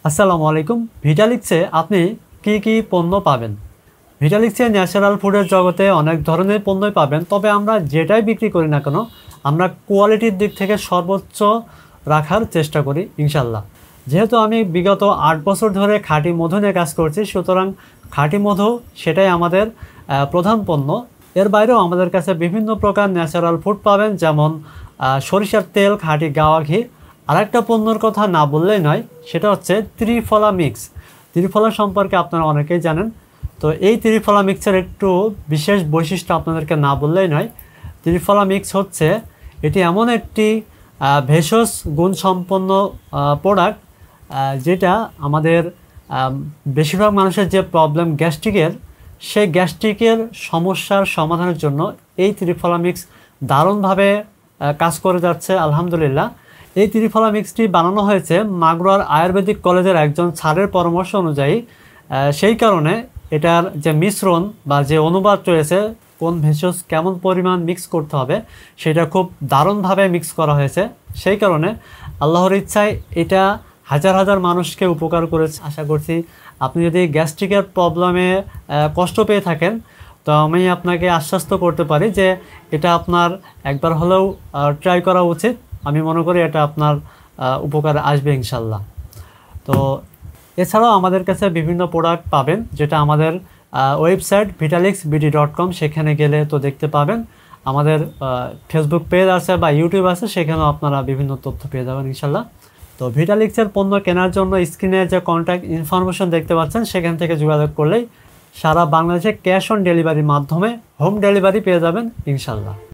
আসসালামু আলাইকুম। ভিটালিক্সে আপনি কি কি পণ্য পাবেন? ভিটালিক্সে ন্যাচারাল ফুডের জগতে অনেক ধরনের পণ্যই পাবেন, তবে আমরা যেটাই বিক্রি করি না কেন আমরা কোয়ালিটির দিক থেকে সর্বোচ্চ রাখার চেষ্টা করি ইনশাল্লাহ। যেহেতু আমি বিগত ৮ বছর ধরে খাঁটি মধু নিয়ে কাজ করছি, সুতরাং খাঁটি মধু সেটাই আমাদের প্রধান পণ্য। এর বাইরেও আমাদের কাছে বিভিন্ন প্রকার ন্যাচারাল ফুড পাবেন, যেমন সরিষার তেল, খাঁটি গাওয়া ঘি। আরেকটা পণ্যর কথা না বললেই নয়, সেটা হচ্ছে ত্রিফলা মিক্স। ত্রিফলা সম্পর্কে আপনারা অনেকেই জানেন। তো এই ত্রিফলা মিক্সের একটু বিশেষ বৈশিষ্ট্য আপনাদেরকে না বললেই নয়। ত্রিফলা মিক্স হচ্ছে এটি এমন একটি ভেষজ গুণসম্পন্ন প্রোডাক্ট, যেটা আমাদের বেশিরভাগ মানুষের যে প্রবলেম গ্যাস্ট্রিকের, সেই গ্যাস্ট্রিকের সমস্যার সমাধানের জন্য এই ত্রিফলা মিক্স দারুণভাবে কাজ করে যাচ্ছে আলহামদুলিল্লাহ। এই ত্রিফলা মিক্সটি বানানো হয়েছে মাগুরার আয়ুর্বেদিক কলেজের একজন স্যারের পরামর্শ অনুযায়ী। সেই কারণে এটার যে মিশ্রণ বা যে অনুবাদ রয়েছে, কোন ভেষজ কেমন পরিমাণ মিক্স করতে হবে, সেটা খুব দারুণভাবে মিক্স করা হয়েছে। সেই কারণে আল্লাহর ইচ্ছায় এটা হাজার হাজার মানুষকে উপকার করেছে। আশা করছি আপনি যদি গ্যাস্ট্রিকের প্রবলেমে কষ্ট পেয়ে থাকেন, তো আমি আপনাকে আশ্বস্ত করতে পারি যে এটা আপনার একবার হলেও ট্রাই করা উচিত। আমি মনে করি এটা আপনার উপকারে আসবে ইনশাল্লাহ। তো এছাড়াও আমাদের কাছে বিভিন্ন প্রোডাক্ট পাবেন, যেটা আমাদের ওয়েবসাইট vitalixbd.com, সেখানে গেলে তো দেখতে পাবেন। আমাদের ফেসবুক পেজ আছে বা ইউটিউব আছে, সেখানেও আপনারা বিভিন্ন তথ্য পেয়ে যাবেন ইনশাল্লাহ। তো ভিটালিক্সের পণ্য কেনার জন্য স্ক্রিনে যে কন্ট্যাক্ট ইনফরমেশন দেখতে পাচ্ছেন, সেখান থেকে যোগাযোগ করলেই সারা বাংলাদেশে ক্যাশ অন ডেলিভারির মাধ্যমে হোম ডেলিভারি পেয়ে যাবেন ইনশাল্লাহ।